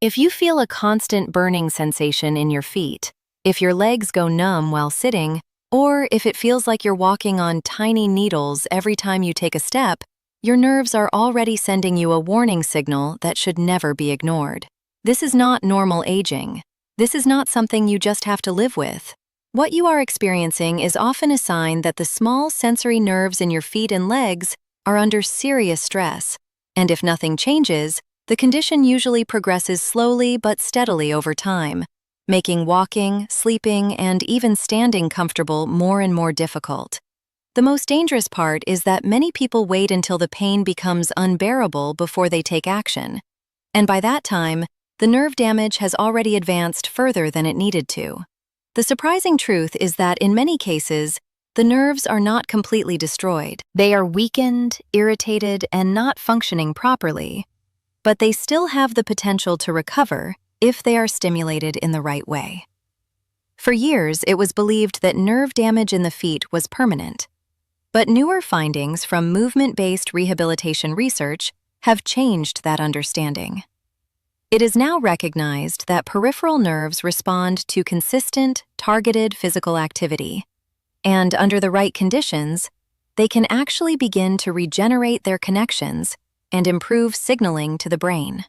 If you feel a constant burning sensation in your feet, if your legs go numb while sitting, or if it feels like you're walking on tiny needles every time you take a step, your nerves are already sending you a warning signal that should never be ignored. This is not normal aging. This is not something you just have to live with. What you are experiencing is often a sign that the small sensory nerves in your feet and legs are under serious stress, and if nothing changes, the condition usually progresses slowly but steadily over time, making walking, sleeping, and even standing comfortable more and more difficult. The most dangerous part is that many people wait until the pain becomes unbearable before they take action. And by that time, the nerve damage has already advanced further than it needed to. The surprising truth is that in many cases, the nerves are not completely destroyed. They are weakened, irritated, and not functioning properly, but they still have the potential to recover if they are stimulated in the right way. For years, it was believed that nerve damage in the feet was permanent, but newer findings from movement-based rehabilitation research have changed that understanding. It is now recognized that peripheral nerves respond to consistent, targeted physical activity, and under the right conditions, they can actually begin to regenerate their connections and improve signaling to the brain.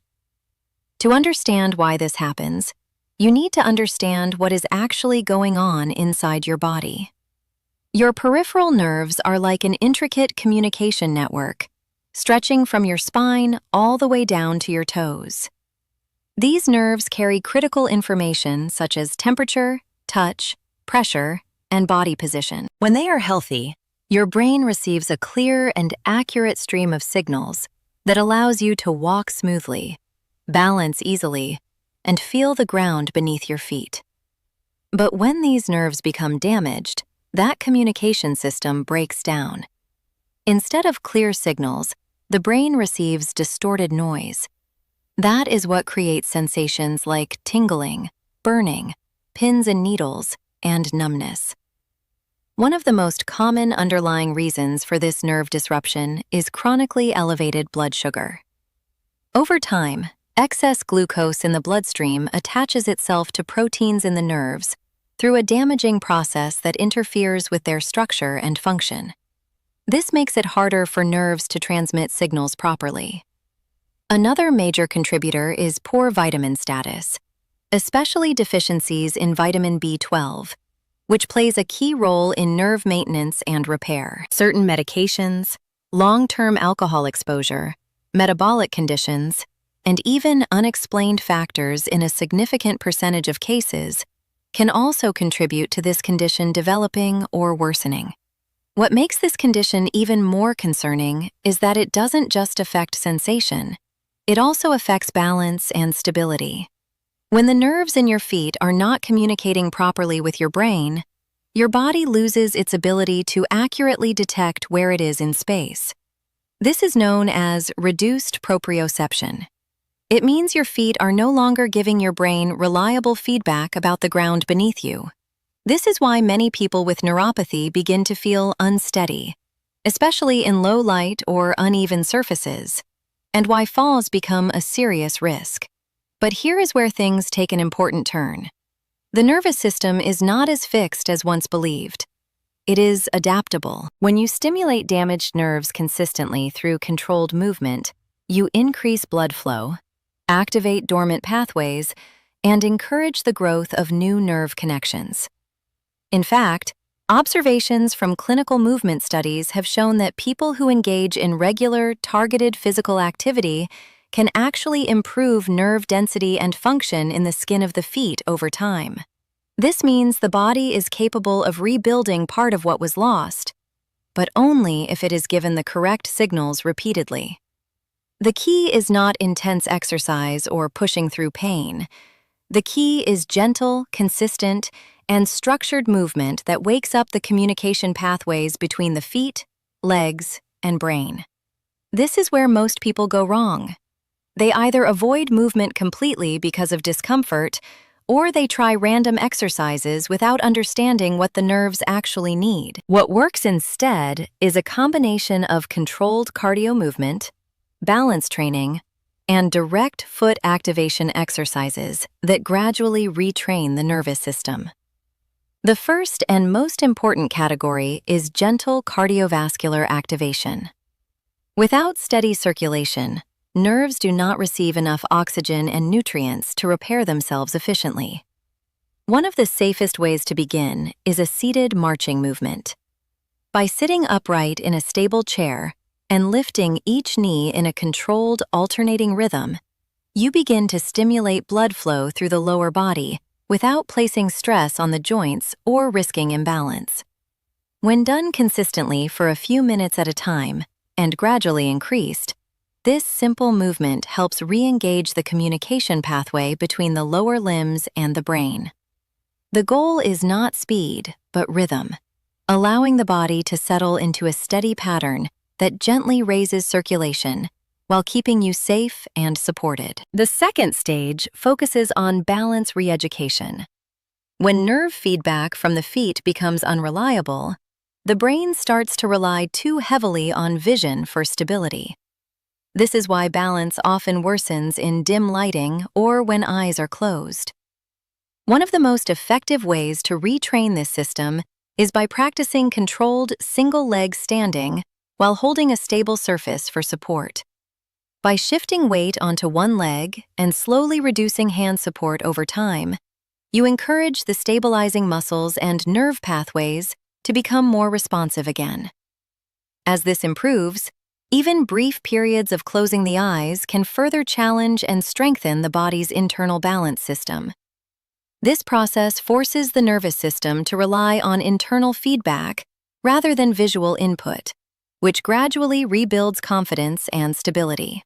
To understand why this happens, you need to understand what is actually going on inside your body. Your peripheral nerves are like an intricate communication network, stretching from your spine all the way down to your toes. These nerves carry critical information such as temperature, touch, pressure, and body position. When they are healthy, your brain receives a clear and accurate stream of signals that allows you to walk smoothly, balance easily, and feel the ground beneath your feet. But when these nerves become damaged, that communication system breaks down. Instead of clear signals, the brain receives distorted noise. That is what creates sensations like tingling, burning, pins and needles, and numbness. One of the most common underlying reasons for this nerve disruption is chronically elevated blood sugar. Over time, excess glucose in the bloodstream attaches itself to proteins in the nerves through a damaging process that interferes with their structure and function. This makes it harder for nerves to transmit signals properly. Another major contributor is poor vitamin status, especially deficiencies in vitamin B12, which plays a key role in nerve maintenance and repair. Certain medications, long-term alcohol exposure, metabolic conditions, and even unexplained factors in a significant percentage of cases can also contribute to this condition developing or worsening. What makes this condition even more concerning is that it doesn't just affect sensation, it also affects balance and stability. When the nerves in your feet are not communicating properly with your brain, your body loses its ability to accurately detect where it is in space. This is known as reduced proprioception. It means your feet are no longer giving your brain reliable feedback about the ground beneath you. This is why many people with neuropathy begin to feel unsteady, especially in low light or uneven surfaces, and why falls become a serious risk. But here is where things take an important turn. The nervous system is not as fixed as once believed. It is adaptable. When you stimulate damaged nerves consistently through controlled movement, you increase blood flow, activate dormant pathways, and encourage the growth of new nerve connections. In fact, observations from clinical movement studies have shown that people who engage in regular, targeted physical activity can actually improve nerve density and function in the skin of the feet over time. This means the body is capable of rebuilding part of what was lost, but only if it is given the correct signals repeatedly. The key is not intense exercise or pushing through pain. The key is gentle, consistent, and structured movement that wakes up the communication pathways between the feet, legs, and brain. This is where most people go wrong. They either avoid movement completely because of discomfort, or they try random exercises without understanding what the nerves actually need. What works instead is a combination of controlled cardio movement, balance training, and direct foot activation exercises that gradually retrain the nervous system. The first and most important category is gentle cardiovascular activation. Without steady circulation, nerves do not receive enough oxygen and nutrients to repair themselves efficiently. One of the safest ways to begin is a seated marching movement. By sitting upright in a stable chair and lifting each knee in a controlled, alternating rhythm, you begin to stimulate blood flow through the lower body without placing stress on the joints or risking imbalance. When done consistently for a few minutes at a time and gradually increased, this simple movement helps re-engage the communication pathway between the lower limbs and the brain. The goal is not speed, but rhythm, allowing the body to settle into a steady pattern that gently raises circulation while keeping you safe and supported. The second stage focuses on balance re-education. When nerve feedback from the feet becomes unreliable, the brain starts to rely too heavily on vision for stability. This is why balance often worsens in dim lighting or when eyes are closed. One of the most effective ways to retrain this system is by practicing controlled single-leg standing while holding a stable surface for support. By shifting weight onto one leg and slowly reducing hand support over time, you encourage the stabilizing muscles and nerve pathways to become more responsive again. As this improves, even brief periods of closing the eyes can further challenge and strengthen the body's internal balance system. This process forces the nervous system to rely on internal feedback rather than visual input, which gradually rebuilds confidence and stability.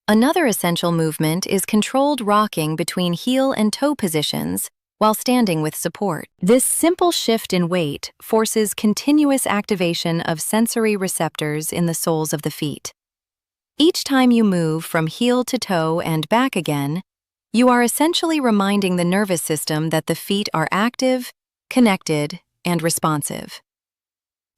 Another essential movement is controlled rocking between heel and toe positions while standing with support. This simple shift in weight forces continuous activation of sensory receptors in the soles of the feet. Each time you move from heel to toe and back again, you are essentially reminding the nervous system that the feet are active, connected, and responsive.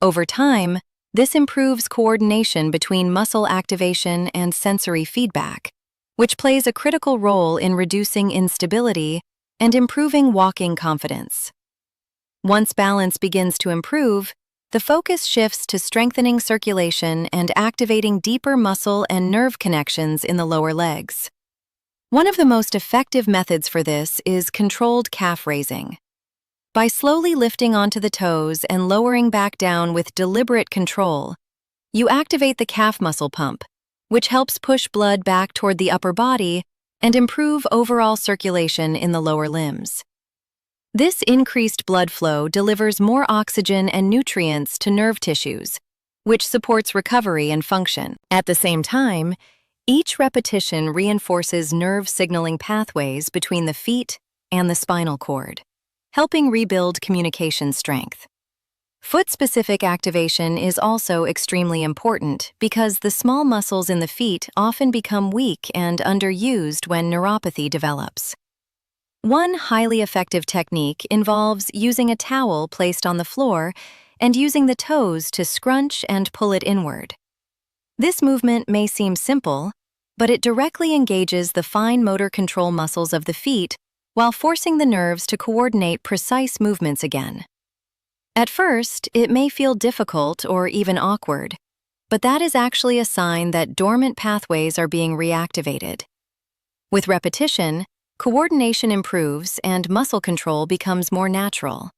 Over time, this improves coordination between muscle activation and sensory feedback, which plays a critical role in reducing instability and improving walking confidence. Once balance begins to improve, the focus shifts to strengthening circulation and activating deeper muscle and nerve connections in the lower legs. One of the most effective methods for this is controlled calf raising. By slowly lifting onto the toes and lowering back down with deliberate control, you activate the calf muscle pump, which helps push blood back toward the upper body and improve overall circulation in the lower limbs. This increased blood flow delivers more oxygen and nutrients to nerve tissues, which supports recovery and function. At the same time, each repetition reinforces nerve signaling pathways between the feet and the spinal cord, helping rebuild communication strength. Foot-specific activation is also extremely important because the small muscles in the feet often become weak and underused when neuropathy develops. One highly effective technique involves using a towel placed on the floor and using the toes to scrunch and pull it inward. This movement may seem simple, but it directly engages the fine motor control muscles of the feet while forcing the nerves to coordinate precise movements again. At first, it may feel difficult or even awkward, but that is actually a sign that dormant pathways are being reactivated. With repetition, coordination improves and muscle control becomes more natural.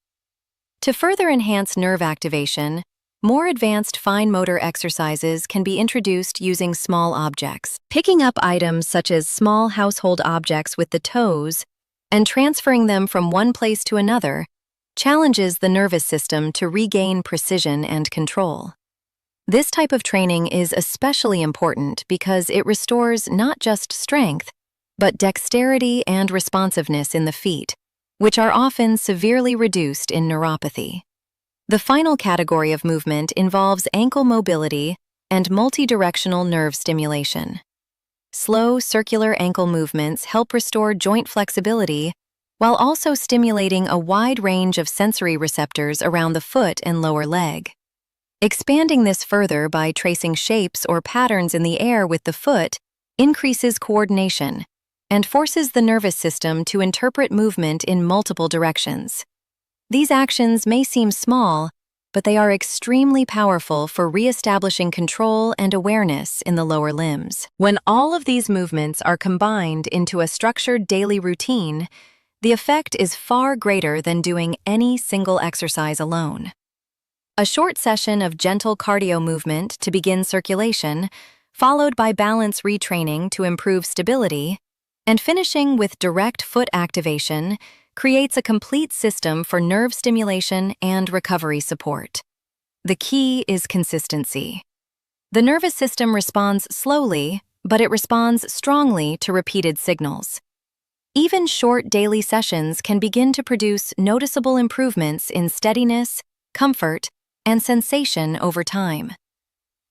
To further enhance nerve activation, more advanced fine motor exercises can be introduced using small objects. Picking up items such as small household objects with the toes and transferring them from one place to another challenges the nervous system to regain precision and control. This type of training is especially important because it restores not just strength, but dexterity and responsiveness in the feet, which are often severely reduced in neuropathy. The final category of movement involves ankle mobility and multidirectional nerve stimulation. Slow circular ankle movements help restore joint flexibility while also stimulating a wide range of sensory receptors around the foot and lower leg. Expanding this further by tracing shapes or patterns in the air with the foot increases coordination, and forces the nervous system to interpret movement in multiple directions. These actions may seem small, but they are extremely powerful for reestablishing control and awareness in the lower limbs. When all of these movements are combined into a structured daily routine, the effect is far greater than doing any single exercise alone. A short session of gentle cardio movement to begin circulation, followed by balance retraining to improve stability, and finishing with direct foot activation creates a complete system for nerve stimulation and recovery support. The key is consistency. The nervous system responds slowly, but it responds strongly to repeated signals. Even short daily sessions can begin to produce noticeable improvements in steadiness, comfort, and sensation over time.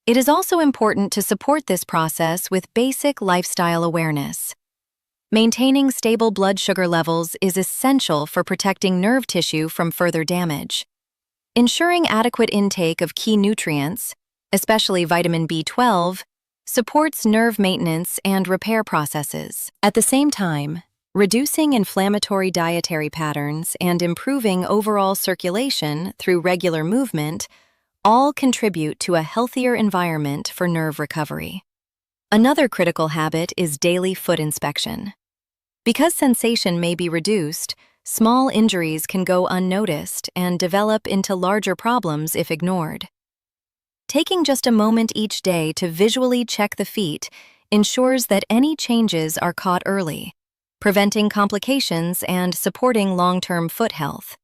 It is also important to support this process with basic lifestyle awareness. Maintaining stable blood sugar levels is essential for protecting nerve tissue from further damage. Ensuring adequate intake of key nutrients, especially vitamin B12, supports nerve maintenance and repair processes. At the same time, reducing inflammatory dietary patterns and improving overall circulation through regular movement all contribute to a healthier environment for nerve recovery. Another critical habit is daily foot inspection. Because sensation may be reduced, small injuries can go unnoticed and develop into larger problems if ignored. Taking just a moment each day to visually check the feet ensures that any changes are caught early, preventing complications and supporting long-term foot health.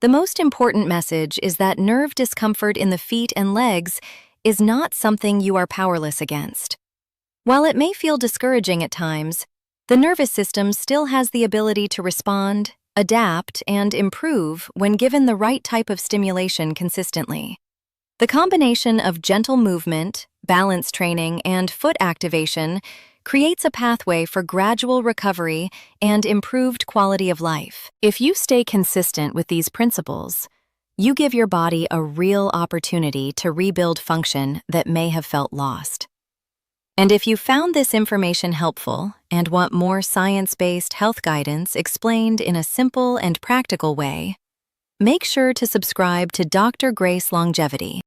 The most important message is that nerve discomfort in the feet and legs is not something you are powerless against. While it may feel discouraging at times, the nervous system still has the ability to respond, adapt, and improve when given the right type of stimulation consistently. The combination of gentle movement, balance training, and foot activation creates a pathway for gradual recovery and improved quality of life. If you stay consistent with these principles, you give your body a real opportunity to rebuild function that may have felt lost. And if you found this information helpful and want more science-based health guidance explained in a simple and practical way, make sure to subscribe to Dr. Grace Longevity.